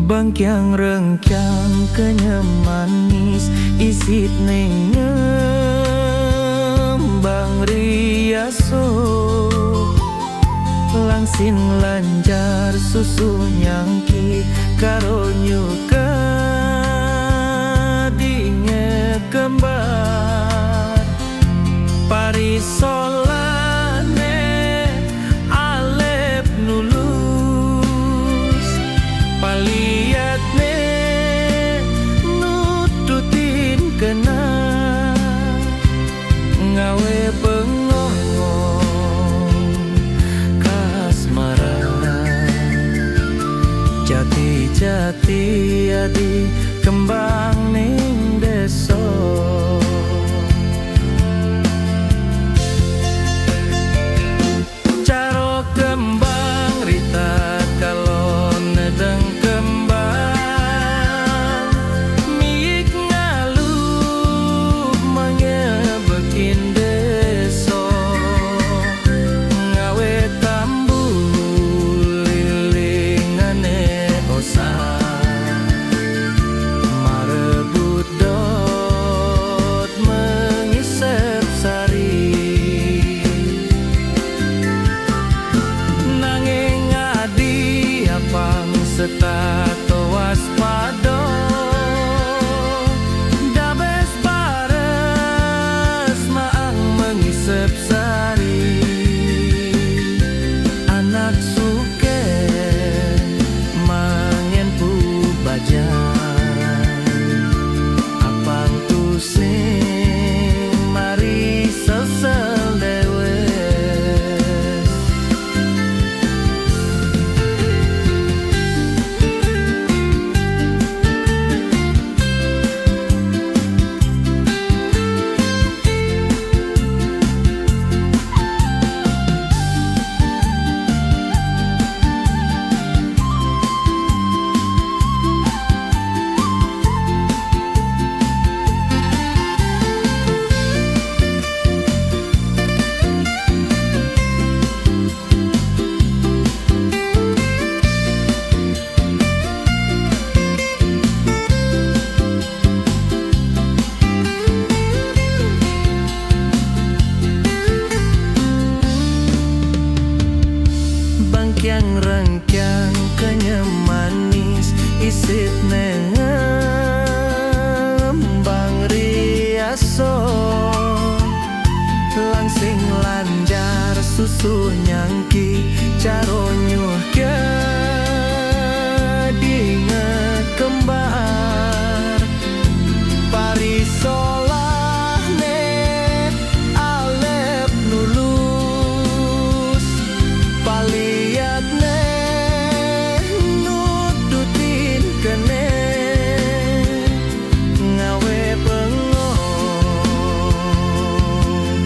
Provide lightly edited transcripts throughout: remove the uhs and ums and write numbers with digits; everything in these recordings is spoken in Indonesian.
Bangkyang rengkyang kenyam manis isit nengembang riaso langsin lanjar susu nyangki karo nyuka dinge kembar parisolane alep nulus paliatne nututin kena ngawe jati adi kembang ning deso caro kembang rita kalau nedeng kembang miik ngalu mengebekin deso ngawe tambul lilingane marebut dot mengisep sari nanging adi apang setato waspada dabes bares maang mengisep sari anak suke mangen pu bajang apang tu sing mari sesel dewe bangkyang rengkyang kenyam manis isit nengembang riaso langsing lanjar susu nyangki caro nyuh ke dinge kembar parisolahne alep nulus paliatne nututin kene ngawe pengong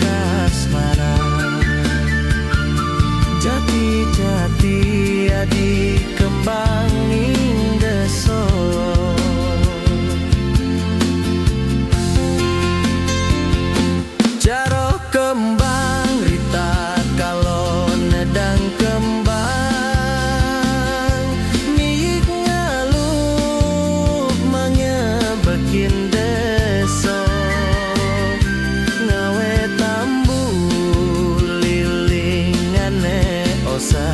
kasmaran jati-jati adi kembang ning deso jaro kembang rita kalau nedang kembang miik ngalup mengebekin deso ngawe tambul lilingane osa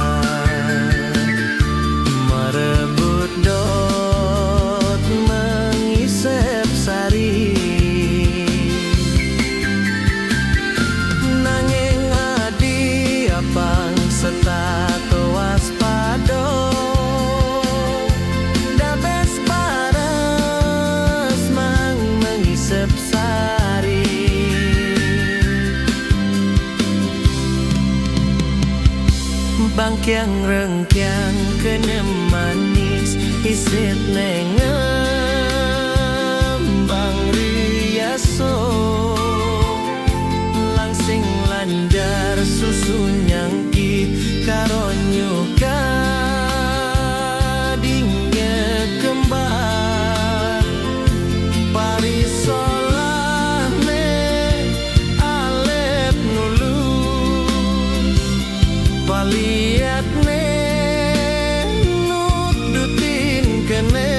merebut dot mengisep sari nanging adi apang setato waspada dabes paras mang mengisep sari bangkyang rengkyang kenyam manis isit nengembang riaso langsing landar susu nyangki karo nyuka dinge kembar parisolahne alep nulus paliatne nudu kene